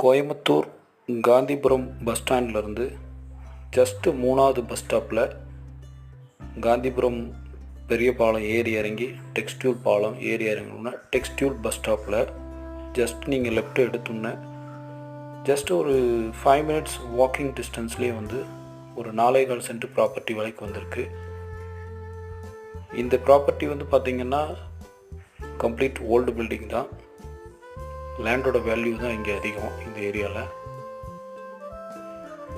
Coimbatore Gandhipuram bus ஸ்டாண்ட்லேருந்து just 3வது bus ஸ்டாப்பில் காந்திபுரம் பெரிய பாலம் ஏறி இறங்கி டெக்ஸ்டியூல் பாலம் ஏறி இறங்கணுன்னா டெக்ஸ்டியூல் பஸ் ஸ்டாப்பில் ஜஸ்ட் நீங்கள் லெஃப்ட் எடுத்தோன்னே ஜஸ்ட் ஒரு 5 மினிட்ஸ் வாக்கிங் டிஸ்டன்ஸ்லேயே ஒரு 4.25 சென்ட் ப்ராப்பர்ட்டி விலைக்கு வந்திருக்கு. இந்த ப்ராப்பர்ட்டி பார்த்திங்கன்னா கம்ப்ளீட் ஓல்டு பில்டிங் தான். லேண்டோட வேல்யூ தான் இங்கே அதிகம். இந்த ஏரியாவில்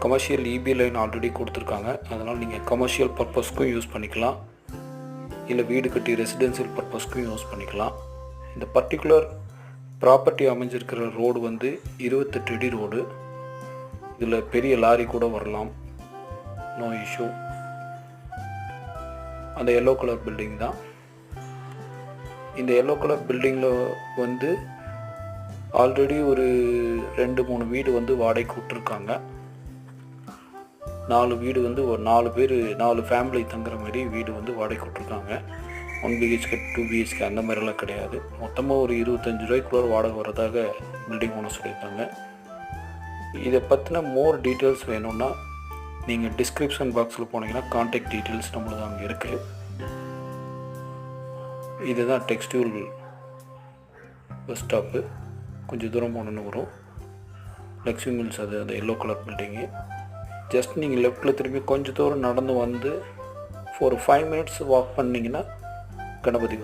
கமர்ஷியல் இபி லைன் ஆல்ரெடி கொடுத்துருக்காங்க. அதனால் நீங்கள் கமர்ஷியல் பர்பஸ்க்கும் யூஸ் பண்ணிக்கலாம், இல்லை வீடு கட்டி ரெசிடென்சியல் பர்பஸ்க்கும் யூஸ் பண்ணிக்கலாம். இந்த பர்டிகுலர் ப்ராப்பர்ட்டி அமைஞ்சிருக்கிற ரோடு 28 அடி ரோடு. இதில் பெரிய லாரி கூட வரலாம், நோ இஷ்யூ. அந்த எல்லோ கலர் பில்டிங் தான். இந்த எல்லோ கலர் பில்டிங்கில் ஆல்ரெடி ஒரு 2-3 வீடு வாடகைக்கு விட்டுருக்காங்க. 4 வீடு ஒரு 4 ஃபேமிலி தங்குற மாதிரி வீடு வாடகைக்கு விட்ருக்காங்க. 1 BHK 2 BHK அந்த மாதிரிலாம் கிடையாது. மொத்தமாக ஒரு 25 ரூபாய்க்குள்ள வாடகை வரதாக பில்டிங் ஒன்று சொல்லியிருக்காங்க. இதை பற்றின மோர் டீட்டெயில்ஸ் வேணும்னா நீங்கள் டிஸ்கிரிப்ஷன் பாக்ஸில் போனீங்கன்னா கான்டாக்ட் டீட்டெயில்ஸ் நம்மளுக்கு அங்கே இருக்குது. இதுதான் டெக்ஸ்டியூல் பஸ் ஸ்டாப்பு. கொஞ்சம் தூரம் போகணுன்னு வரும் லக்ஷ்மி மில்ஸ். அது அந்த எல்லோ கலர் பில்டிங்கு. ஜஸ்ட் நீங்கள் லெஃப்ட்டில் திரும்பி கொஞ்சம் தூரம் நடந்து ஒரு 5 மினிட்ஸ் வாக் பண்ணிங்கன்னா கணபதி